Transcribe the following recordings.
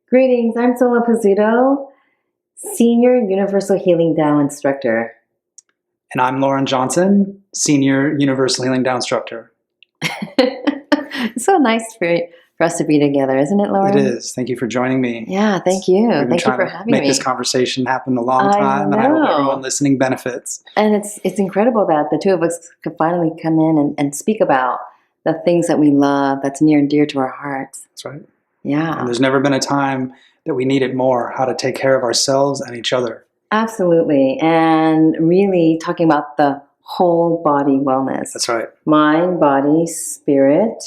Greetings, I'm Solla Pizzuto, Senior Universal Healing Tao Instructor. And I'm Loren Johnson, Senior Universal Healing Tao Instructor. It's so nice for us to be together, isn't it, Loren? It is. Thank you for joining me. Yeah, thank you. Thank you for having me. Make this conversation happen a long time, and I hope everyone listening benefits. And it's incredible that the two of us could finally come in and speak about the things that we love, that's near and dear to our hearts. That's right. Yeah. And there's never been a time that we needed more, how to take care of ourselves and each other. Absolutely. And really talking about the whole body wellness. That's right. Mind, body, spirit,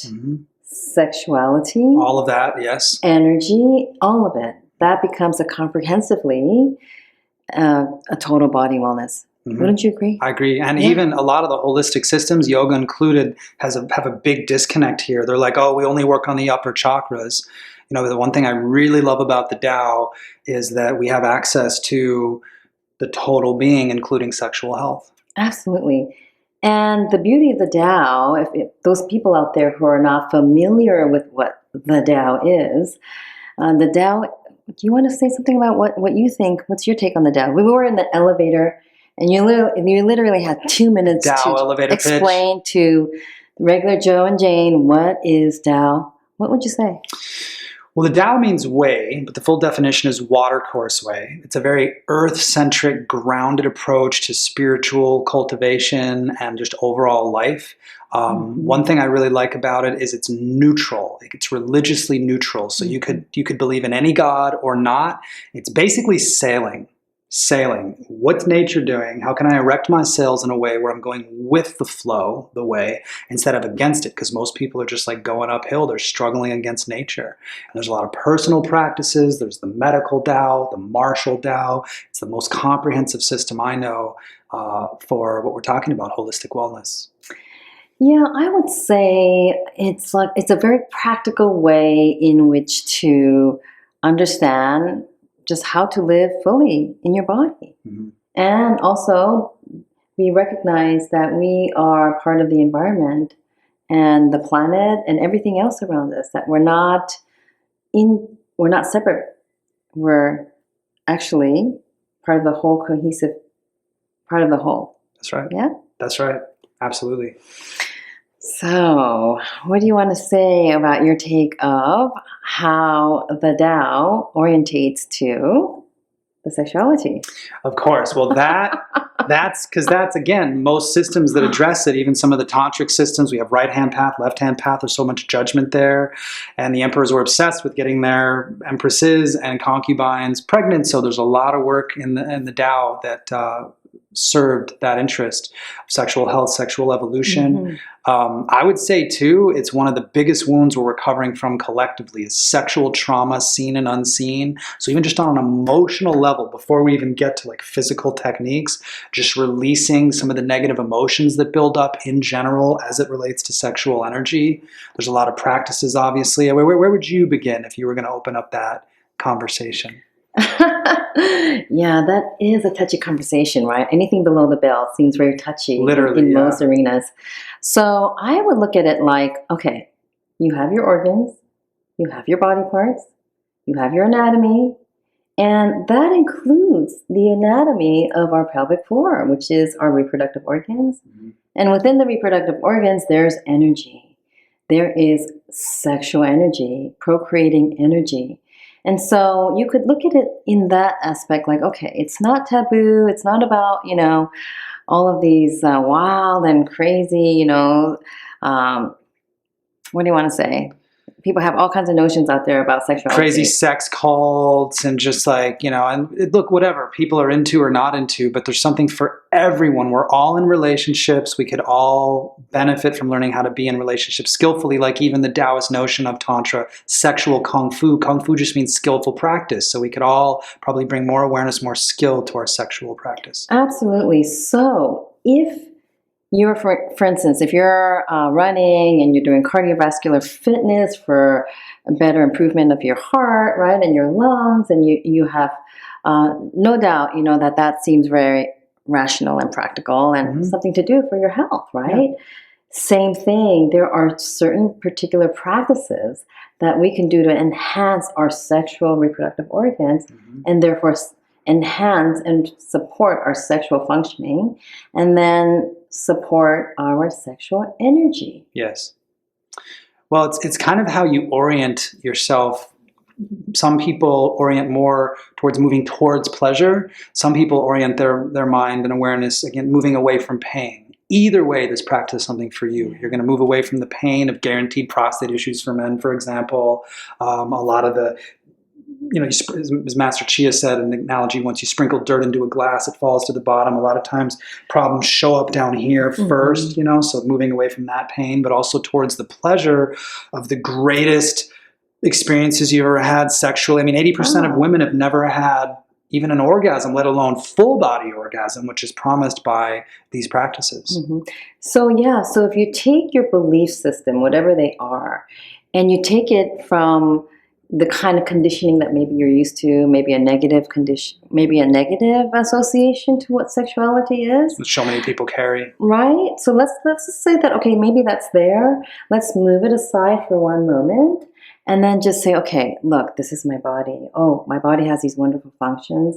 sexuality. All of that, yes. Energy, all of it. That becomes a comprehensively a total body wellness. Wouldn't you agree? I agree. And even a lot of the holistic systems, yoga included, have a big disconnect here. They're like, oh, we only work on the upper chakras. You know, the one thing I really love about the Tao is that we have access to the total being, including sexual health. Absolutely. And the beauty of the Tao, if those people out there who are not familiar with what the Tao is, the Tao, do you want to say something about what you think? What's your take on the Tao? We were in the elevator, and you literally had 2 minutes Tao to explain to regular Joe and Jane what is Tao. What would you say? Well, the Tao means way, but the full definition is watercourse way. It's a very earth-centric, grounded approach to spiritual cultivation and just overall life. One thing I really like about it is it's neutral. It's religiously neutral. So you could believe in any god or not. It's basically sailing. What's nature doing? How can I erect my sails in a way where I'm going with the flow, the way, instead of against it? Because most people are just like going uphill. They're struggling against nature. And there's a lot of personal practices. There's the medical Tao, the martial Tao. It's the most comprehensive system I know for what we're talking about, holistic wellness. Yeah, I would say it's a very practical way in which to understand just how to live fully in your body. And also, we recognize that we are part of the environment and the planet and everything else around us, that we're not separate. We're actually part of the whole, cohesive part of the whole. That's right. Yeah? That's right. Absolutely. So, what do you want to say about your take of how the Tao orientates to the sexuality? Of course. Well, that's because that's, again, most systems that address it, even some of the tantric systems, we have right-hand path, left-hand path, there's so much judgment there. And the emperors were obsessed with getting their empresses and concubines pregnant. So there's a lot of work in the Tao that served that interest of sexual health, sexual evolution. I would say, too, it's one of the biggest wounds we're recovering from collectively is sexual trauma, seen and unseen. So even just on an emotional level, before we even get to like physical techniques, just releasing some of the negative emotions that build up in general as it relates to sexual energy. There's a lot of practices, obviously. Where would you begin if you were going to open up that conversation? Yeah, that is a touchy conversation, right? Anything below the belt seems very touchy in most arenas. So I would look at it like, okay, you have your organs, you have your body parts, you have your anatomy, and that includes the anatomy of our pelvic floor, which is our reproductive organs. And within the reproductive organs, there's energy. There is sexual energy, procreating energy. And so you could look at it in that aspect, like, okay, it's not taboo. It's not about, all of these wild and crazy, what do you want to say? People have all kinds of notions out there about sexuality. Crazy sex cults and just like, and look, whatever people are into or not into, but there's something for everyone. We're all in relationships. We could all benefit from learning how to be in relationships skillfully, like even the Taoist notion of Tantra, sexual Kung Fu. Kung Fu just means skillful practice. So we could all probably bring more awareness, more skill to our sexual practice. Absolutely. So if you're, for instance, if you're running and you're doing cardiovascular fitness for a better improvement of your heart, right, and your lungs, and you have no doubt, that seems very rational and practical and something to do for your health, right? Same thing. There are certain particular practices that we can do to enhance our sexual reproductive organs, and therefore enhance and support our sexual functioning, and then support our sexual energy. Yes. Well, it's kind of how you orient yourself. Some people orient more towards moving towards pleasure. Some people orient their mind and awareness, again, moving away from pain. Either way, this practice is something for you. You're going to move away from the pain of guaranteed prostate issues for men, for example. A lot of the, as Master Chia said in the analogy, once you sprinkle dirt into a glass, it falls to the bottom. A lot of times problems show up down here first, so moving away from that pain, but also towards the pleasure of the greatest experiences you've ever had sexually. I mean, 80% of women have never had even an orgasm, let alone full body orgasm, which is promised by these practices. So if you take your belief system, whatever they are, and you take it from the kind of conditioning that maybe you're used to, maybe a negative condition, maybe a negative association to what sexuality is. Which so many people carry. Right? So let's just say that, okay, maybe that's there. Let's move it aside for one moment. And then just say, okay, look, this is my body. Oh, my body has these wonderful functions.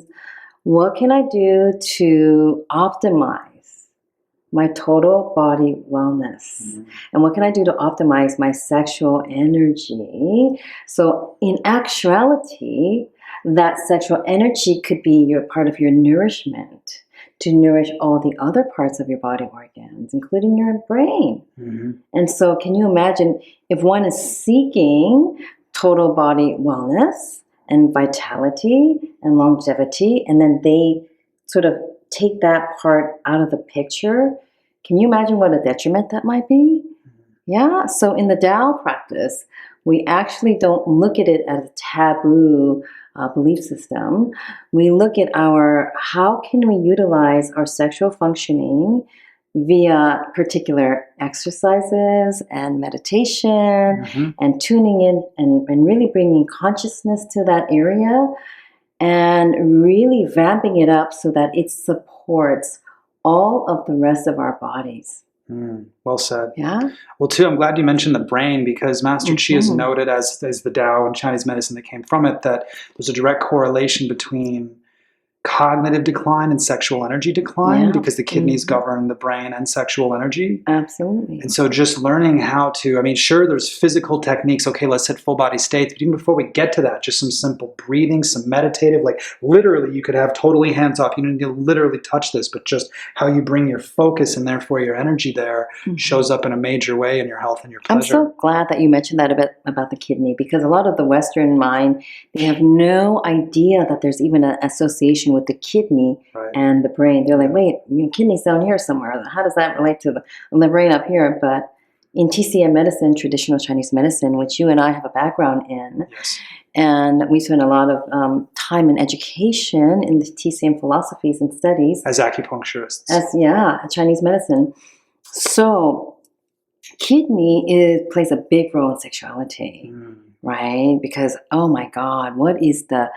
What can I do to optimize my total body wellness? And what can I do to optimize my sexual energy? So in actuality, that sexual energy could be part of your nourishment to nourish all the other parts of your body organs, including your brain. And so can you imagine if one is seeking total body wellness and vitality and longevity, and then they sort of take that part out of the picture, can you imagine what a detriment that might be? Yeah, so in the Tao practice, we actually don't look at it as a taboo belief system. We look at how can we utilize our sexual functioning via particular exercises and meditation and tuning in and really bringing consciousness to that area and really vamping it up so that it supports all of the rest of our bodies. Well said. Yeah. Well, too, I'm glad you mentioned the brain, because Master Chia has noted, as the Tao and Chinese medicine that came from it, that there's a direct correlation between cognitive decline and sexual energy decline, because the kidneys govern the brain and sexual energy. Absolutely. And so just learning how to, I mean, sure, there's physical techniques. Okay, let's hit full body states. But even before we get to that, just some simple breathing, some meditative, like literally you could have totally hands off. You don't need to literally touch this, but just how you bring your focus and therefore your energy there shows up in a major way in your health and your pleasure. I'm so glad that you mentioned that a bit about the kidney, because a lot of the Western mind, they have no idea that there's even an association with the kidney and the brain. They're like, wait, kidney's down here somewhere. How does that relate to the brain up here? But in TCM medicine, traditional Chinese medicine, which you and I have a background in, and we spend a lot of time and education in the TCM philosophies and studies. As acupuncturists. Chinese medicine. So kidney plays a big role in sexuality. Right? Because, oh my God, what is the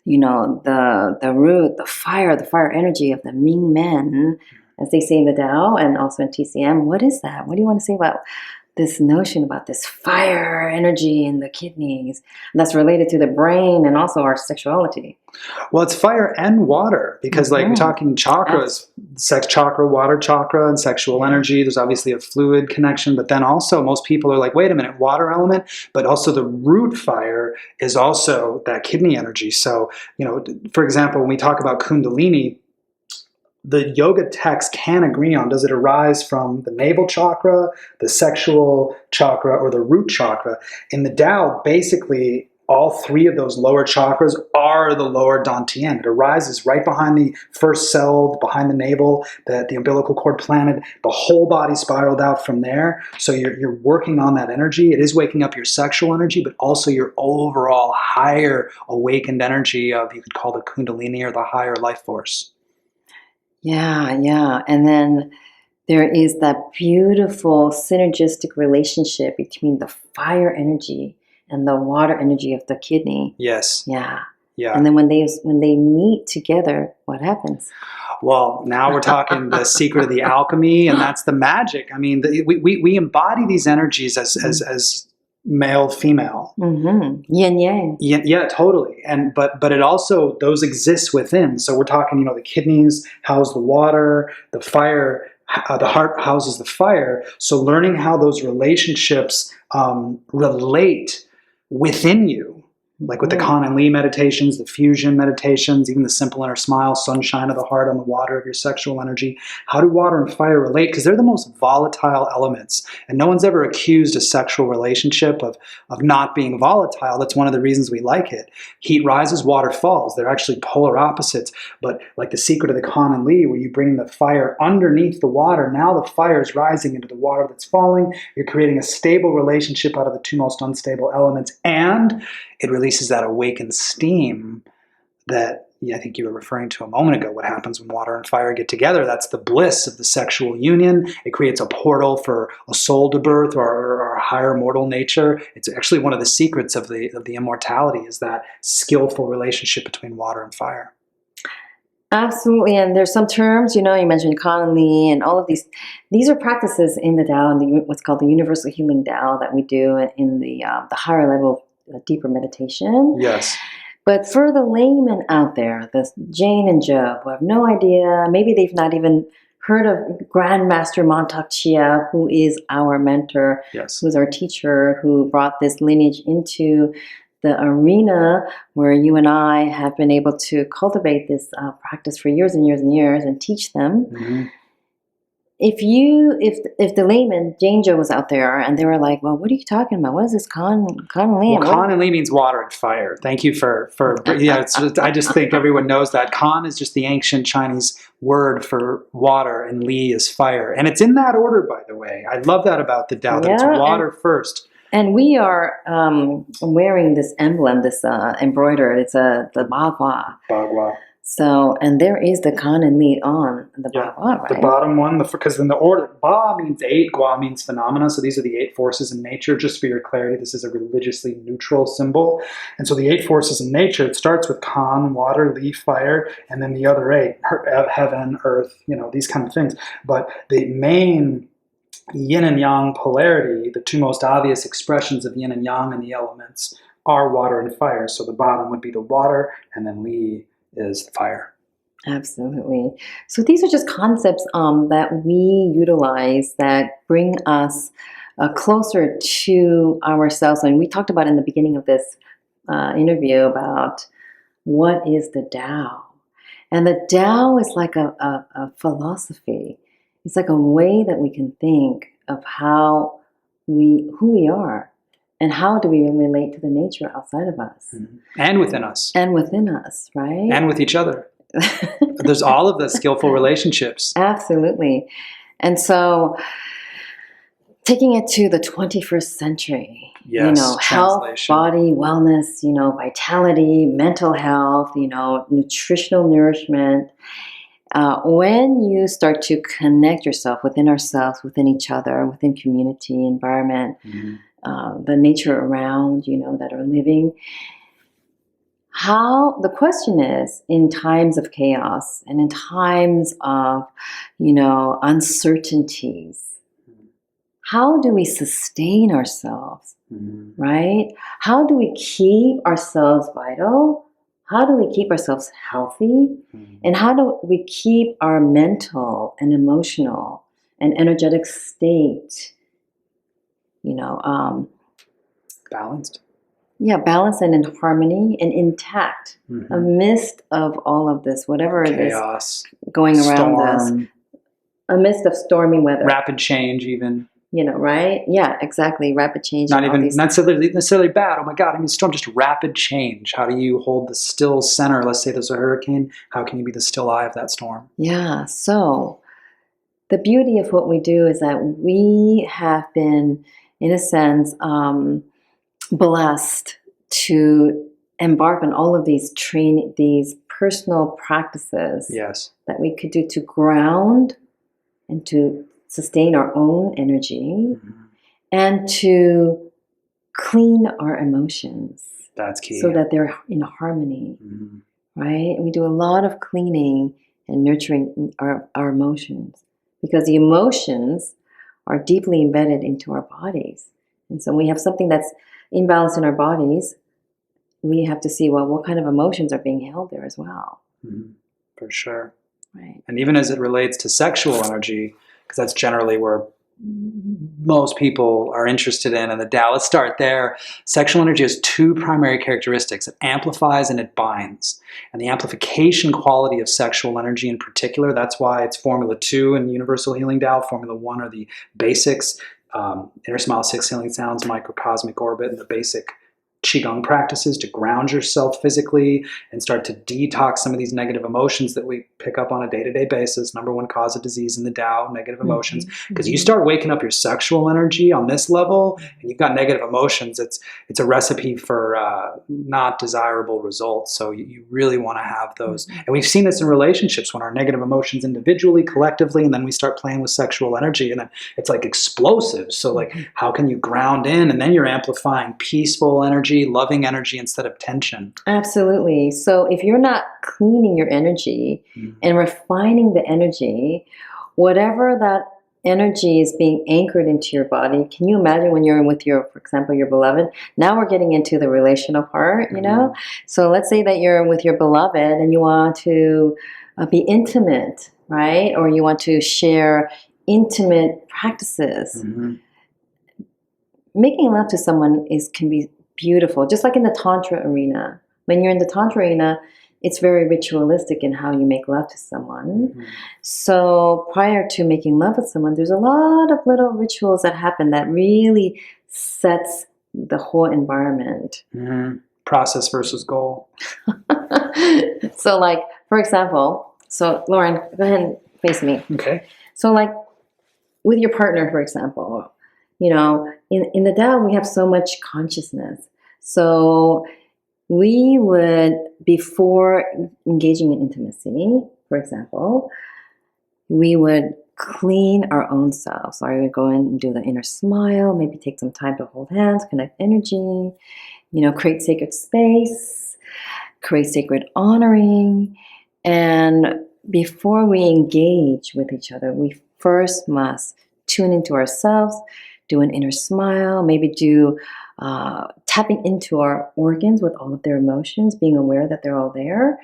root, the fire energy of the Ming men, as they say in the Tao and also in TCM? What is that? What do you want to say about this notion about this fire energy in the kidneys that's related to the brain and also our sexuality? Well, it's fire and water, because like we're talking chakras, sex chakra, water chakra, and sexual energy. There's obviously a fluid connection, but then also most people are like, wait a minute, water element, but also the root fire is also that kidney energy. So, for example, when we talk about Kundalini, the yoga texts can agree on, does it arise from the navel chakra, the sexual chakra, or the root chakra? In the Tao, basically, all three of those lower chakras are the lower dantian. It arises right behind the first cell, behind the navel, the umbilical cord planted, the whole body spiraled out from there. So you're working on that energy. It is waking up your sexual energy, but also your overall higher awakened energy of, you could call it Kundalini or the higher life force. Yeah. And then there is that beautiful synergistic relationship between the fire energy and the water energy of the kidney. Yes. Yeah. And then when they meet together, what happens? Well, now we're talking the secret of the alchemy, and that's the magic. I mean, we embody these energies as male, female, yin yang. Yeah, totally. And but it also, those exist within. So we're talking, the kidneys house the water, the fire, the heart houses the fire. So learning how those relationships relate within you. Like with the Kan and Li meditations, the fusion meditations, even the simple inner smile, sunshine of the heart on the water of your sexual energy. How do water and fire relate? Because they're the most volatile elements. And no one's ever accused a sexual relationship of not being volatile. That's one of the reasons we like it. Heat rises, water falls. They're actually polar opposites. But like the secret of the Kan and Li, where you bring the fire underneath the water, now the fire is rising into the water that's falling. You're creating a stable relationship out of the two most unstable elements. And it releases that awakened steam that I think you were referring to a moment ago. What happens when water and fire get together? That's the bliss of the sexual union. It creates a portal for a soul to birth or a higher mortal nature. It's actually one of the secrets of the immortality, is that skillful relationship between water and fire. Absolutely. And there's some terms, you mentioned Kan and Li and all of these. These are practices in the Tao, and what's called the universal healing Tao that we do in the higher level, deeper meditation. Yes. But for the layman out there, the Jane and Joe, who have no idea, maybe they've not even heard of Grandmaster Mantak Chia, who is our mentor, yes, who's our teacher, who brought this lineage into the arena where you and I have been able to cultivate this practice for years and years and years and teach them. Mm-hmm. If the layman, Jane Joe, was out there and they were like, well, what are you talking about? What is this Kan and Li? Well, Kan and Li means water and fire. Thank you for I just think everyone knows that. Kan is just the ancient Chinese word for water, and Li is fire. And it's in that order, by the way. I love that about the Tao, that it's water first. And we are wearing this emblem, this embroidered. It's the Bagua. Bagua. So, and there is the Kan and Li on the Bagua, right? The bottom one, because then the order, Ba means 8, Gua means phenomena. So these are the 8 forces in nature. Just for your clarity, this is a religiously neutral symbol. And so the 8 forces in nature, it starts with Kan, water, Li, fire, and then the other 8, heaven, earth, these kind of things. But the main yin and yang polarity, the two most obvious expressions of yin and yang in the elements, are water and fire. So the bottom would be the water, and then Li is the fire. Absolutely. So these are just concepts that we utilize that bring us closer to ourselves. And we talked about in the beginning of this interview about what is the Tao. And the Tao is like a philosophy. It's like a way that we can think of who we are. And how do we relate to the nature outside of us? And within us. And within us, right? And with each other. There's all of the skillful relationships. Absolutely. And so taking it to the 21st century, health, body, wellness, vitality, mental health, nutritional nourishment. When you start to connect yourself within ourselves, within each other, within community, environment, the nature around, that are living. The question is, in times of chaos and in times of, uncertainties, how do we sustain ourselves, right? How do we keep ourselves vital? How do we keep ourselves healthy? And how do we keep our mental and emotional and energetic state balanced? Yeah, balanced and in harmony and intact amidst of all of this, whatever chaos, it is going around us, amidst of stormy weather. Rapid change even. Right? Yeah, exactly. Rapid change. Not necessarily bad. Oh my God, storm, just rapid change. How do you hold the still center? Let's say there's a hurricane. How can you be the still eye of that storm? Yeah, so the beauty of what we do is that we have been, in a sense, blessed to embark on all of these personal practices that we could do to ground and to sustain our own energy and to clean our emotions. That's key. So that they're in harmony, right? We do a lot of cleaning and nurturing our emotions, because the emotions are deeply embedded into our bodies. And so when we have something that's imbalanced in our bodies, we have to see, well, what kind of emotions are being held there as well. Mm-hmm. For sure. Right. And even as it relates to sexual energy, because that's generally where most people are interested in the Tao. Let's start there. Sexual energy has two primary characteristics. It amplifies and it binds. And the amplification quality of sexual energy in particular, that's why it's Formula 2 in Universal Healing Tao. Formula 1 are the basics, Inner Smile 6 Healing Sounds, Microcosmic Orbit, and the basic Qigong practices to ground yourself physically and start to detox some of these negative emotions that we pick up on a day-to-day basis. Number one cause of disease in the Tao, negative emotions. Because you start waking up your sexual energy on this level and you've got negative emotions, it's a recipe for not desirable results. So you really want to have those. And we've seen this in relationships when our negative emotions individually, collectively, and then we start playing with sexual energy and then it's like explosive. So like, how can you ground in? And then you're amplifying peaceful energy, loving energy instead of tension. Absolutely. So if you're not cleaning your energy and refining the energy, whatever that energy is being anchored into your body, can you imagine when you're with your, for example, your beloved? Now we're getting into the relational part, you know? So let's say that you're with your beloved and you want to be intimate, right? Or you want to share intimate practices. Making love to someone can be beautiful, just like in the Tantra arena. When you're in the Tantra arena, it's very ritualistic in how you make love to someone. So prior to making love with someone, there's a lot of little rituals that happen that really sets the whole environment. Process versus goal. So like, for example, so Loren, go ahead and face me. Okay. So like with your partner, for example, you know, in the Tao, we have so much consciousness. So we would, before engaging in intimacy, for example, we would clean our own selves. So I would go in and do the inner smile, maybe take some time to hold hands, connect energy, you know, create sacred space, create sacred honoring. And before we engage with each other, we first must tune into ourselves, do an inner smile, maybe do tapping into our organs with all of their emotions, being aware that they're all there.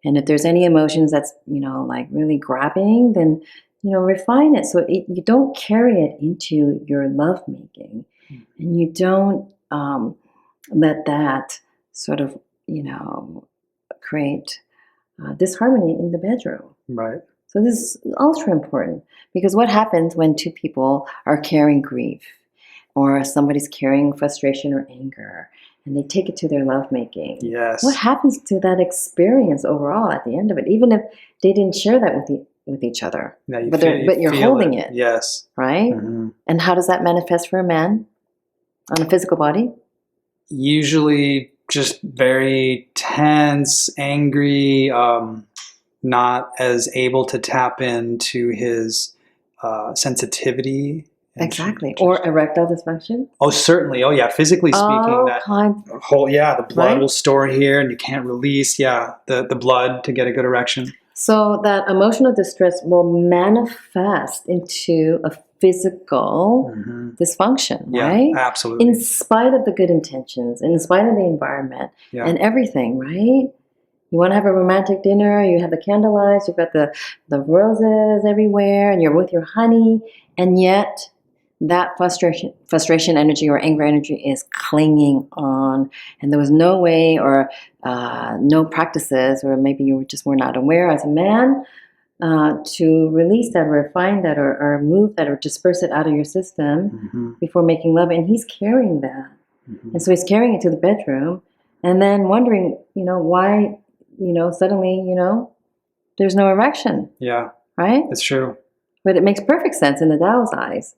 And if there's any emotions that's, you know, like really grabbing, then, you know, refine it. So you don't carry it into your lovemaking. And you don't let that sort of, you know, create disharmony in the bedroom. Right. So this is ultra important, because what happens when two people are carrying grief or somebody's carrying frustration or anger and they take it to their lovemaking? Yes. What happens to that experience overall at the end of it, even if they didn't share that with each other? Yeah, but you're holding it. Yes. Right? And how does that manifest for a man on a physical body? Usually just very tense, angry, not as able to tap into his sensitivity. Exactly. Or erectile dysfunction? Oh, certainly. Oh, yeah. Physically speaking, that whole, the blood will store here and you can't release, the blood to get a good erection. So that emotional distress will manifest into a physical dysfunction, right? Yeah, absolutely. In spite of the good intentions, in spite of the environment and everything, right? You want to have a romantic dinner, you have the candlelight, you've got the roses everywhere, and you're with your honey, and yet that frustration energy or anger energy is clinging on, and there was no way or no practices, or maybe you just were not aware as a man to release that or refine that or move that or disperse it out of your system before making love, and he's carrying that. And so he's carrying it to the bedroom and then wondering, you know, why, you know, suddenly, you know, there's no erection. Yeah. Right? It's true. But it makes perfect sense in the Tao's eyes.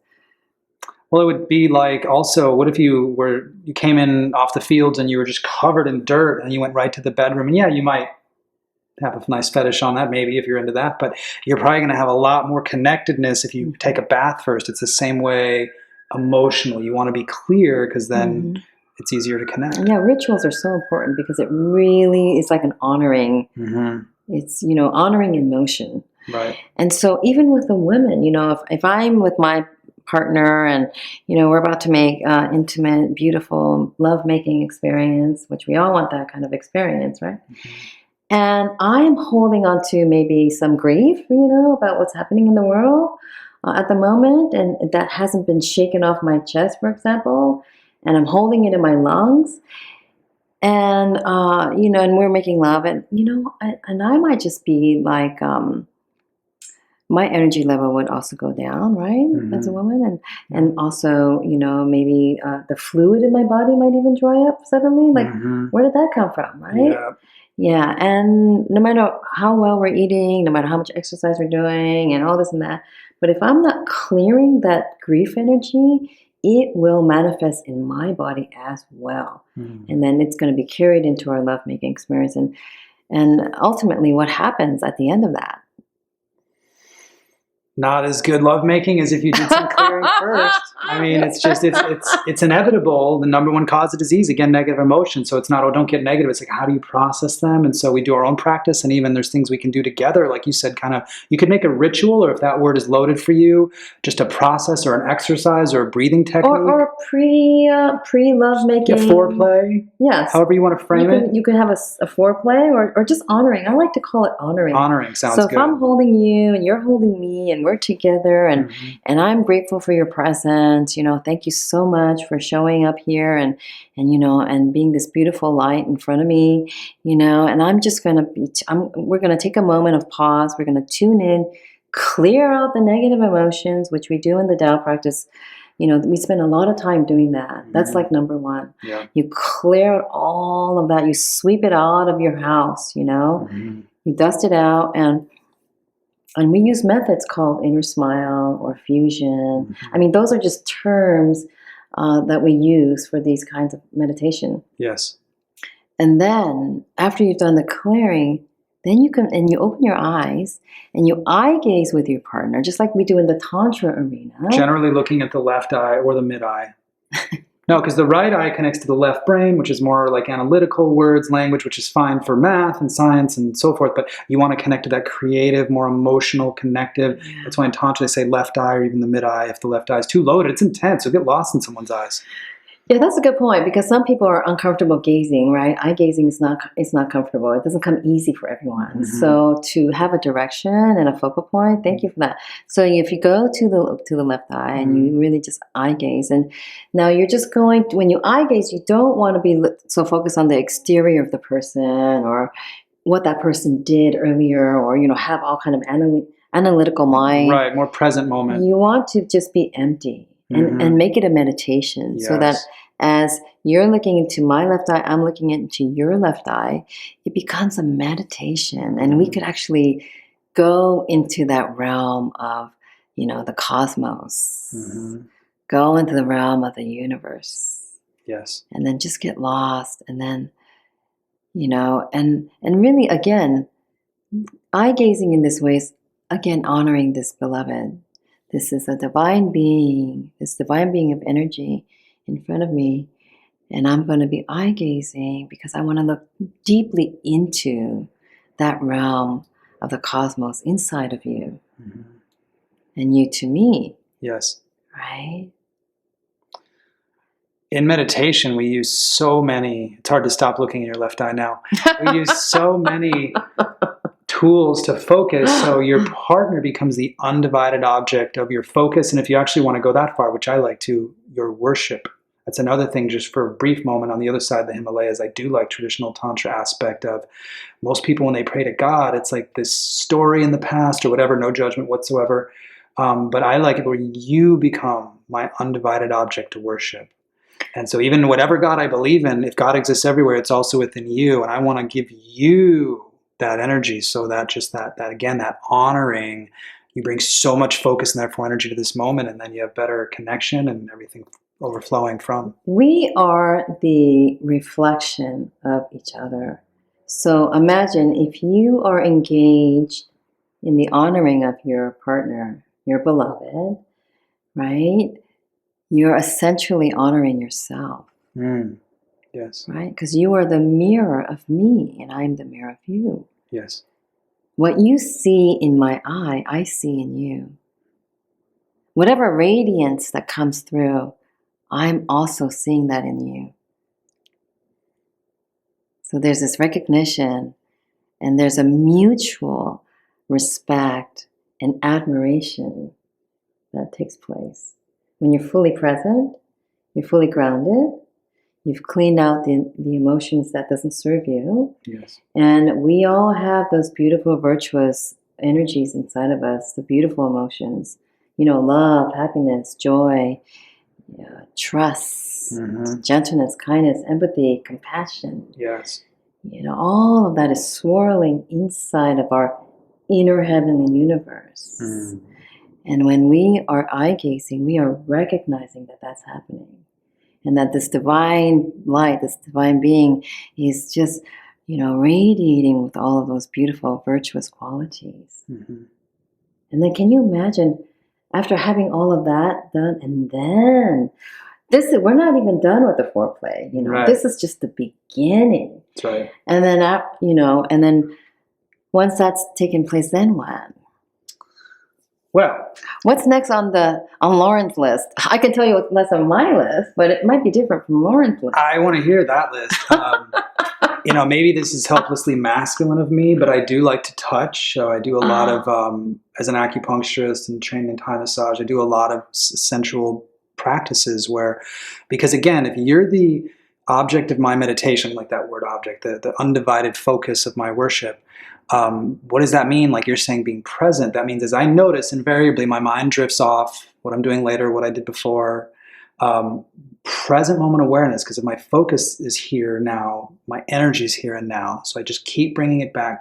Well, it would be like also, what if you came in off the fields and you were just covered in dirt and you went right to the bedroom? And you might have a nice fetish on that, maybe, if you're into that, but you're probably going to have a lot more connectedness if you take a bath first. It's the same way emotionally. You want to be clear because then it's easier to connect. Yeah, rituals are so important because it really is like an honoring It's, honoring in motion. Right. And so even with the women, if I'm with my partner and, we're about to make intimate, beautiful love-making experience, which we all want that kind of experience, right? Mm-hmm. And I am holding on to maybe some grief, about what's happening in the world at the moment, and that hasn't been shaken off my chest, for example, and I'm holding it in my lungs. And, and we're making love, and, and I might just be like, my energy level would also go down, right? Mm-hmm. As a woman. And also, maybe the fluid in my body might even dry up suddenly. Like, Mm-hmm. where did that come from, right? Yeah. Yeah. And no matter how well we're eating, no matter how much exercise we're doing and all this and that, but if I'm not clearing that grief energy, it will manifest in my body as well. Mm-hmm. And then it's going to be carried into our lovemaking experience. And ultimately, what happens at the end of that? Not as good lovemaking as if you did some clearing first. I mean, it's inevitable. The number one cause of disease, again, negative emotion. So it's not, oh, don't get negative. It's like, how do you process them? And so we do our own practice, and even there's things we can do together. Like you said, kind of, you could make a ritual, or if that word is loaded for you, just a process or an exercise or a breathing technique. Or a pre-lovemaking. Yeah, foreplay. Yes. However you want to frame it. You can have a foreplay or just honoring. I like to call it honoring. Honoring sounds good. So if I'm holding you and you're holding me and we're together and I'm grateful for your presence, thank you so much for showing up here and being this beautiful light in front of me, and I'm just going to we're going to take a moment of pause. We're going to tune in, clear out the negative emotions, which we do in the Duel practice. We spend a lot of time doing that. That's like number one. Yeah. You clear out all of that. You sweep it out of your house, You dust it out. And we use methods called inner smile or fusion. I mean, those are just terms that we use for these kinds of meditation. Yes. And then after you've done the clearing, then you open your eyes and you eye gaze with your partner, just like we do in the Tantra arena. Generally looking at the left eye or the mid eye. No, because the right eye connects to the left brain, which is more like analytical words, language, which is fine for math and science and so forth. But you want to connect to that creative, more emotional, connective. Yeah. That's why in Tantra they say left eye or even the mid eye. If the left eye is too loaded, it's intense. You'll get lost in someone's eyes. Yeah, that's a good point, because some people are uncomfortable gazing, right? Eye gazing is not comfortable. It doesn't come easy for everyone. So to have a direction and a focal point, thank you for that. So if you go to the left eye and you really just eye gaze, and now you're just going when you eye gaze, you don't want to be so focused on the exterior of the person or what that person did earlier, or have all kind of analytical mind. Right, more present moment. You want to just be empty. And make it a meditation. Yes. So that as you're looking into my left eye, I'm looking into your left eye, it becomes a meditation. And we could actually go into that realm of, the cosmos, go into the realm of the universe. Yes. And then just get lost. And then, and really, again, eye gazing in this way is, again, honoring this beloved. This is a divine being, this divine being of energy in front of me. And I'm going to be eye gazing because I want to look deeply into that realm of the cosmos inside of you. And you to me. Yes. Right? In meditation, we use so many, it's hard to stop looking in your left eye now. We use so many tools to focus, so your partner becomes the undivided object of your focus. And if you actually want to go that far, which I like to, your worship. That's another thing, just for a brief moment on the other side of the Himalayas. I do like traditional Tantra aspect of most people when they pray to God, it's like this story in the past or whatever, no judgment whatsoever. But I like it where you become my undivided object to worship. And so even whatever God I believe in, if God exists everywhere, it's also within you. And I want to give you that energy, so that just that again, that honoring, you bring so much focus and therefore energy to this moment, and then you have better connection and everything overflowing from. We are the reflection of each other. So imagine if you are engaged in the honoring of your partner, your beloved, right? You're essentially honoring yourself. Yes. Right? Because you are the mirror of me and I'm the mirror of you. Yes. What you see in my eye, I see in you. Whatever radiance that comes through, I'm also seeing that in you. So there's this recognition, and there's a mutual respect and admiration that takes place. When you're fully present, you're fully grounded, you've cleaned out the emotions that doesn't serve you. Yes. And we all have those beautiful, virtuous energies inside of us, the beautiful emotions. Love, happiness, joy, trust, gentleness, kindness, empathy, compassion. Yes. All of that is swirling inside of our inner heavenly universe. And when we are eye-gazing, we are recognizing that that's happening. And that this divine light, this divine being is just, radiating with all of those beautiful, virtuous qualities. And then can you imagine, after having all of that done, and then we're not even done with the foreplay. Right. This is just the beginning. That's right. And then, and then once that's taken place, then what? Well, what's next on Loren's list? I can tell you what's next on my list, but it might be different from Loren's list. I want to hear that list. Maybe this is helplessly masculine of me, but I do like to touch. So I do a lot of, as an acupuncturist and trained in Thai massage, I do a lot of sensual practices because again, if you're the object of my meditation, like that word object, the undivided focus of my worship, what does that mean? Like you're saying, being present. That means as I notice, invariably my mind drifts off what I'm doing later, what I did before. Present moment awareness, because if my focus is here now, my energy is here and now. So I just keep bringing it back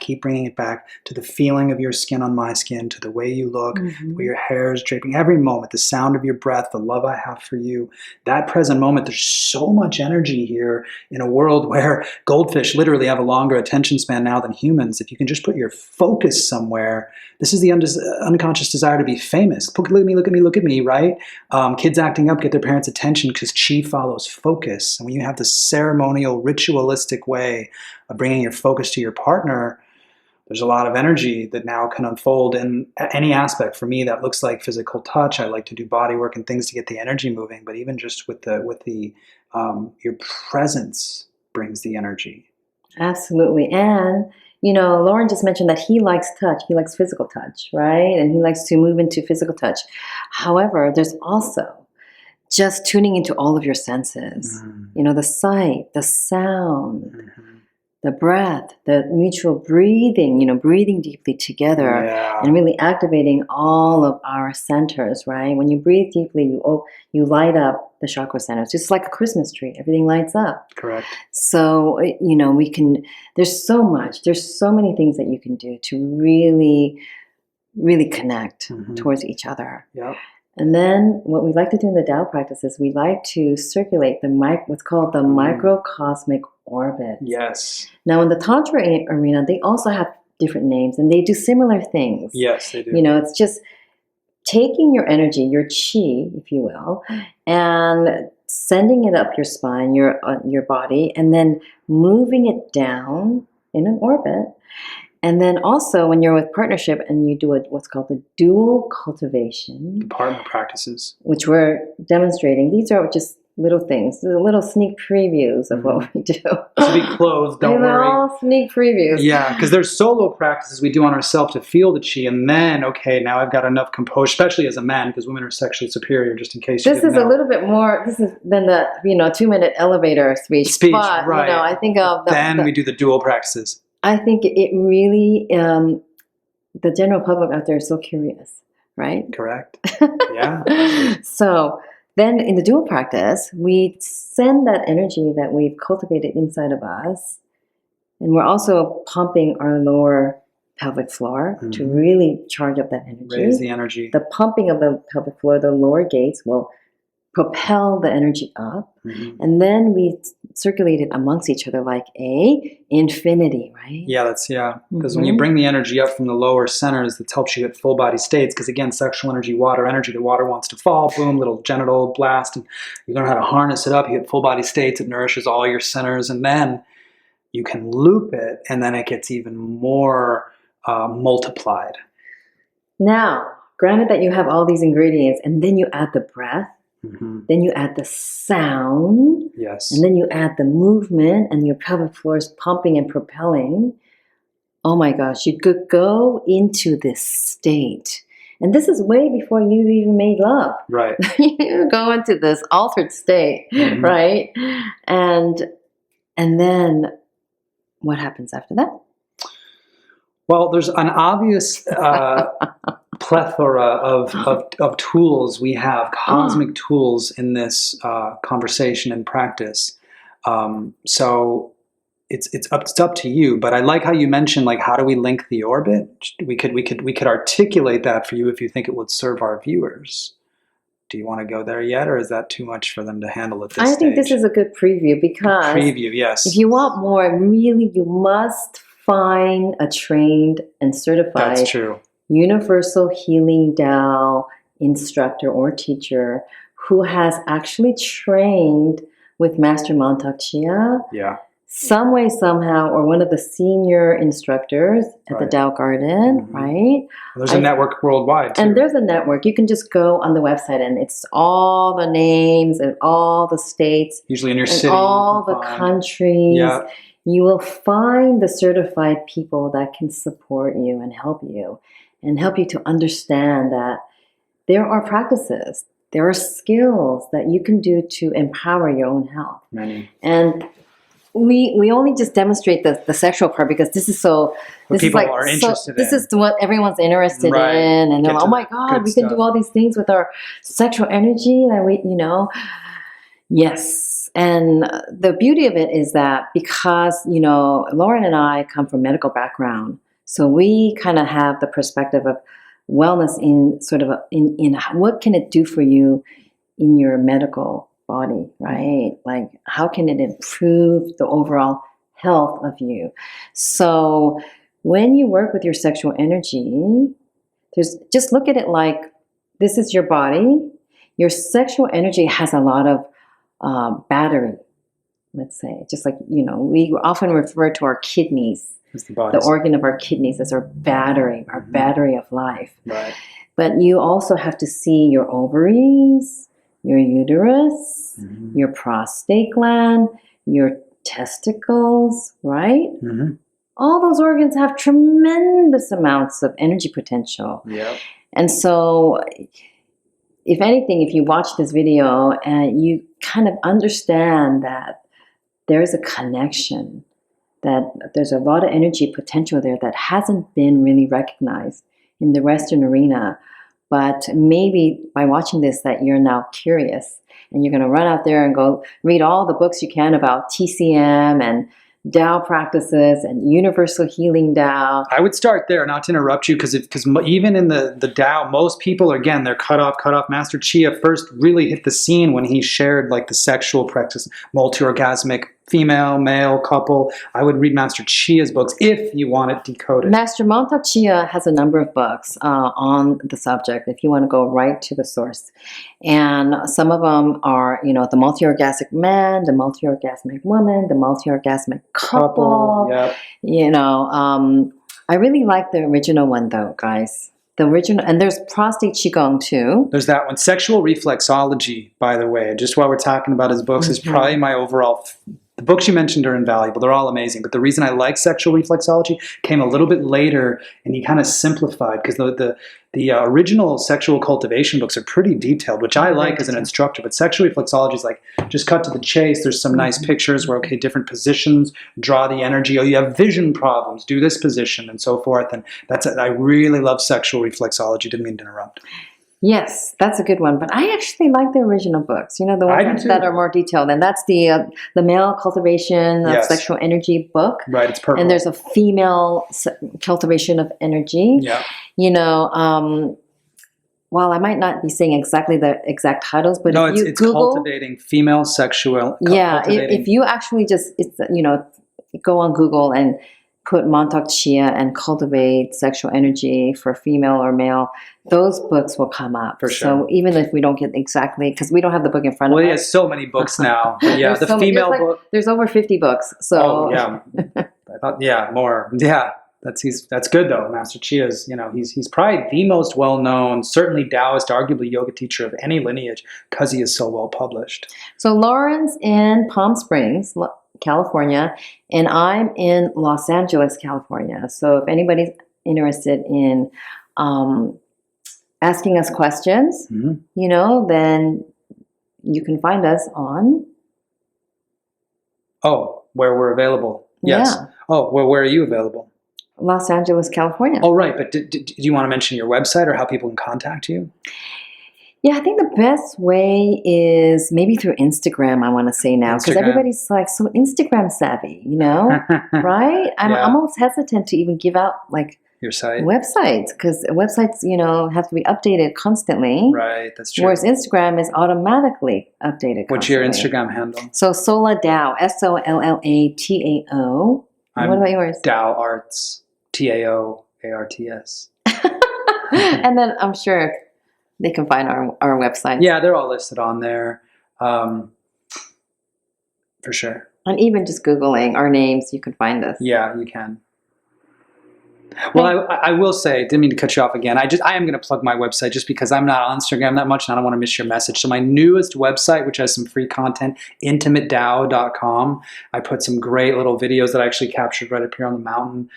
to the feeling of your skin on my skin, to the way you look, the way your hair is draping, every moment, the sound of your breath, the love I have for you. That present moment, there's so much energy here in a world where goldfish literally have a longer attention span now than humans. If you can just put your focus somewhere, this is the unconscious desire to be famous. Look at me, right? Kids acting up get their parents' attention because chi follows focus. And when you have this ceremonial, ritualistic way of bringing your focus to your partner, there's a lot of energy that now can unfold in any aspect. For me, that looks like physical touch. I like to do body work and things to get the energy moving, but even just with your presence brings the energy. Absolutely. And Loren just mentioned that he likes touch. He likes physical touch, right? And he likes to move into physical touch. However, there's also just tuning into all of your senses. The sight, the sound, the breath, the mutual breathing, breathing deeply together and really activating all of our centers, right? When you breathe deeply, you light up the chakra centers, just like a Christmas tree. Everything lights up. Correct. So, there's so many things that you can do to really, really connect towards each other. Yep. And then what we like to do in the Duel Practices, we like to circulate what's called the Microcosmic Orbit. Yes. Now, in the Tantra arena, they also have different names, and they do similar things. Yes, they do. It's just taking your energy, your chi, if you will, and sending it up your spine, your body, and then moving it down in an orbit. And then also when you're with partnership and you do what's called the dual cultivation. The partner practices. Which we're demonstrating. These are just little things, little sneak previews of what we do. To be closed, don't worry. They're all sneak previews. Yeah, because there's solo practices we do on ourselves to feel the chi, and then, okay, now I've got enough composure, especially as a man, because women are sexually superior, just in case you didn't know. A little bit more, than the, 2-minute elevator speech. But, right. I think of we do the dual practices. I think it really, the general public out there is so curious, right? Correct. Yeah. So then in the dual practice, we send that energy that we've cultivated inside of us, and we're also pumping our lower pelvic floor to really charge up that energy. Raise the energy. The pumping of the pelvic floor, the lower gates, will propel the energy up, and then we circulate it amongst each other like a infinity, right? Yeah, because when you bring the energy up from the lower centers, that helps you hit full body states, because again, sexual energy, the water wants to fall, boom, little genital blast, and you learn how to harness it up, you hit full body states, it nourishes all your centers, and then you can loop it, and then it gets even more multiplied. Now, granted that you have all these ingredients, and then you add the breath, then you add the sound, and then you add the movement, and your pelvic floor is pumping and propelling. Oh my gosh, you could go into this state. And this is way before you even made love. Right. You go into this altered state, right? And then what happens after that? Well, there's an obvious plethora of tools we have, cosmic tools in this conversation and practice. So it's up to you. But I like how you mentioned, like, how do we link the orbit? We could articulate that for you if you think it would serve our viewers. Do you want to go there yet, or is that too much for them to handle at this stage? I think this is a good preview, because yes. If you want more, really, you must find a trained and certified That's true. Universal Healing Tao instructor or teacher who has actually trained with Master Mantak Chia. Yeah. Some way, somehow, or one of the senior instructors at the Tao Garden, right? There's a network worldwide, too. And there's a network. You can just go on the website, and it's all the names and all the states. Usually in your city. All the countries. Yeah. You will find the certified people that can support you and help you to understand that there are practices, there are skills that you can do to empower your own health. Many. And we only just demonstrate the sexual part because this is so. People are interested in. This is what everyone's interested in, and they're like, "Oh my God, we can do all these things with our sexual energy." That yes. And the beauty of it is that because Loren and I come from medical background, so we kind of have the perspective of wellness in sort of in what can it do for you in your medical body, right? Like, how can it improve the overall health of you? So when you work with your sexual energy, just look at it like this is your body. Your sexual energy has a lot of battery, let's say. Just like, we often refer to our kidneys, the organ of our kidneys, as our battery of life. Right. But you also have to see your ovaries, your uterus, your prostate gland, your testicles, right? All those organs have tremendous amounts of energy potential. Yep. And so, if anything, if you watch this video and you kind of understand that there's a connection, that there's a lot of energy potential there that hasn't been really recognized in the Western arena. But maybe by watching this that you're now curious and you're going to run out there and go read all the books you can about TCM and Tao practices and universal healing Tao. I would start there, not to interrupt you, because even in the Tao, most people, again, they're cut off. Master Chia first really hit the scene when he shared like the sexual practice, multi-orgasmic female, male couple. I would read Master Chia's books if you want it decoded. Master Mantak Chia has a number of books on the subject if you want to go right to the source. And some of them are, the multi-orgasmic man, the multi-orgasmic woman, the multi-orgasmic couple. Yep. I really like the original one though, guys. The original, and there's prostate qigong too. There's that one. Sexual Reflexology, by the way, just while we're talking about his books, is probably my overall. The books you mentioned are invaluable. They're all amazing. But the reason I like Sexual Reflexology came a little bit later, and he kind of simplified, because the original sexual cultivation books are pretty detailed, which I like as an instructor. But Sexual Reflexology is like, just cut to the chase. There's some nice pictures where, okay, different positions, draw the energy. Oh, you have vision problems, do this position, and so forth. And I really love Sexual Reflexology. Didn't mean to interrupt. Yes, that's a good one. But I actually like the original books, the ones that are more detailed. And that's the male cultivation of sexual energy book. Right, it's purple. And there's a female cultivation of energy. Yeah. While I might not be saying exactly the exact titles, but if you it's Google, cultivating female sexual. If you actually just go on Google and put Mantak Chia and cultivate sexual energy for female or male, those books will come up. For sure. So even if we don't get exactly, because we don't have the book in front of us. Well, he has so many books now. But yeah, the female book. There's over 50 books. So I thought, more. Yeah. That's good though. Master Chia's, he's probably the most well-known, certainly Taoist, arguably yoga teacher of any lineage because he is so well published. So Loren's in Palm Springs, California, and I'm in Los Angeles, California. So if anybody's interested in asking us questions, then you can find us on. Oh, where we're available. Yes. Yeah. Oh, well, where are you available? Los Angeles, California. Oh, right. But do you want to mention your website or how people can contact you? Yeah, I think the best way is maybe through Instagram, I want to say now, because everybody's like so Instagram savvy, right? I'm almost hesitant to even give out like your site websites, because websites, have to be updated constantly. Right, that's true. Whereas Instagram is automatically updated constantly. What's your Instagram handle? So Solla Tao, SOLLATAO. What about yours? Tao Arts, TAOARTS. And then I'm sure they can find our website. Yeah, they're all listed on there, for sure. And even just Googling our names, you can find us. Yeah, you can. Well, I will say, didn't mean to cut you off again. I am going to plug my website just because I'm not on Instagram that much and I don't want to miss your message. So my newest website, which has some free content, intimatedao.com. I put some great little videos that I actually captured right up here on the mountain.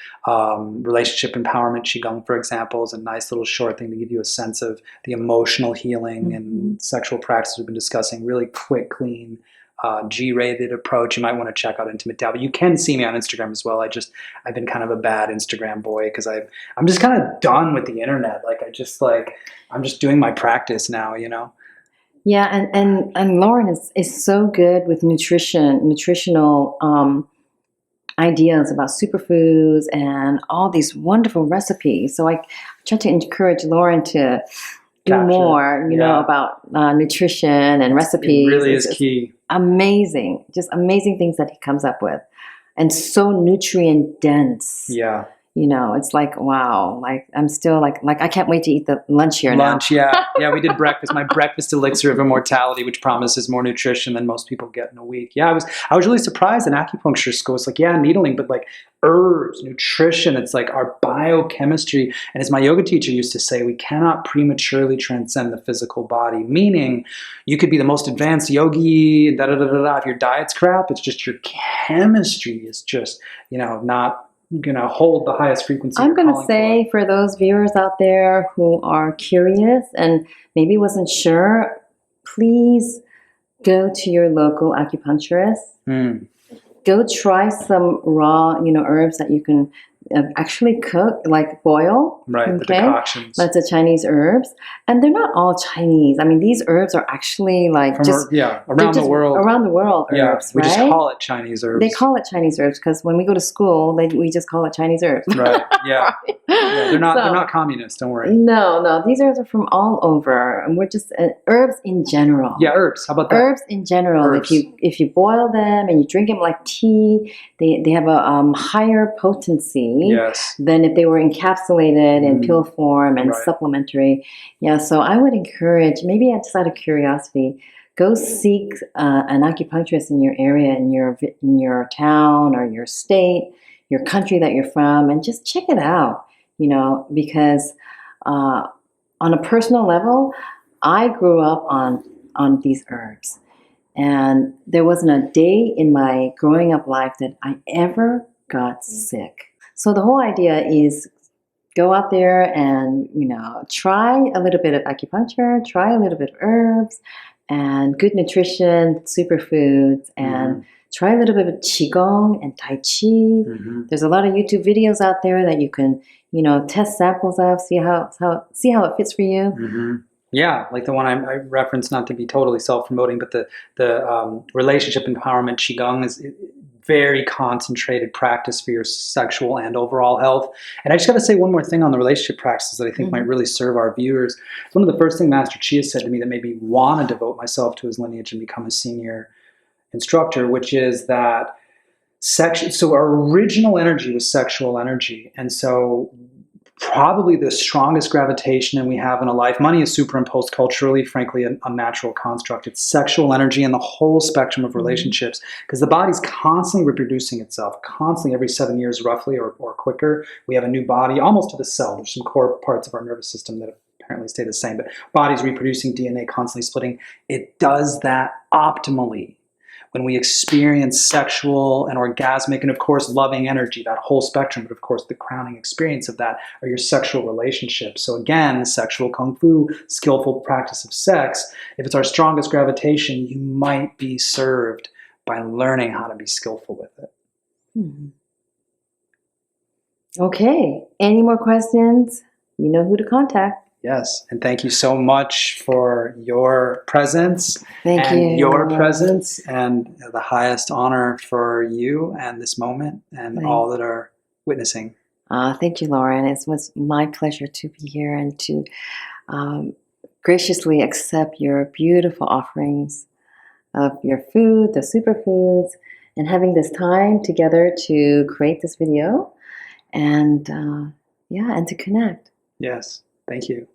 Relationship empowerment, Qigong, for example, is a nice little short thing to give you a sense of the emotional healing and sexual practices we've been discussing. Really quick, clean, G-rated approach. You might want to check out Intimate Tao, but you can see me on Instagram as well. I've been kind of a bad Instagram boy because I'm just kind of done with the internet. I'm just doing my practice now, Yeah, and Loren is so good with nutritional ideas about superfoods and all these wonderful recipes. So I try to encourage Loren to do more, about nutrition and recipes. It really is key. Amazing, just amazing things that he comes up with, and so nutrient dense. Yeah. It's like, wow, like I'm still like I can't wait to eat the lunch here now. Yeah, we did breakfast. My breakfast elixir of immortality, which promises more nutrition than most people get in a week. Yeah, I was really surprised in acupuncture school. It's like, yeah, needling, but like herbs, nutrition. It's like our biochemistry. And as my yoga teacher used to say, we cannot prematurely transcend the physical body. Meaning, you could be the most advanced yogi, da da da da da. If your diet's crap, it's just your chemistry is just not going to hold the highest frequency. I'm going to say for those viewers out there who are curious and maybe wasn't sure, please go to your local acupuncturist. Go try some raw, herbs that you can actually cook, like boil. Right, the decoctions. That's the Chinese herbs. And they're not all Chinese. I mean, these herbs are actually like around the world. Around the world herbs, we just call it Chinese herbs. They call it Chinese herbs because when we go to school, we just call it Chinese herbs. Right, yeah. Right. Yeah, they're not communist, don't worry. No, these herbs are from all over. And we're just herbs in general. Yeah, herbs. How about that? Herbs in general. Herbs. If you boil them and you drink them like tea, they have a higher potency. Than if they were encapsulated in pill form and supplementary. Yeah, so I would encourage, maybe just out of curiosity, go seek an acupuncturist in your area, in your town or your state, your country that you're from, and just check it out. Because on a personal level, I grew up on these herbs, and there wasn't a day in my growing up life that I ever got sick. So the whole idea is go out there and, try a little bit of acupuncture, try a little bit of herbs and good nutrition, superfoods, and try a little bit of Qigong and Tai Chi. There's a lot of YouTube videos out there that you can, test samples of, see how it fits for you. Yeah, like the one I referenced, not to be totally self-promoting, but the relationship empowerment Qigong is very concentrated practice for your sexual and overall health. And I just got to say one more thing on the relationship practices that I think might really serve our viewers. One of the first things Master Chia said to me that made me want to devote myself to his lineage and become a senior instructor, which is that so our original energy was sexual energy. And so probably the strongest gravitation that we have in a life. Money is superimposed culturally, frankly, a natural construct. It's sexual energy and the whole spectrum of relationships, because the body's constantly reproducing itself, constantly every 7 years roughly or quicker. We have a new body almost to the cell. There's some core parts of our nervous system that apparently stay the same, but body's reproducing, DNA constantly splitting. It does that optimally when we experience sexual and orgasmic and, of course, loving energy, that whole spectrum. But, of course, the crowning experience of that are your sexual relationships. So, again, sexual kung fu, skillful practice of sex, if it's our strongest gravitation, you might be served by learning how to be skillful with it. Mm-hmm. Okay. Any more questions? You know who to contact. Yes, and thank you so much for your presence and your presence, and the highest honor for you and this moment and all that are witnessing. Thank you, Loren. It was my pleasure to be here and to graciously accept your beautiful offerings of your food, the superfoods, and having this time together to create this video and and to connect. Yes, thank you.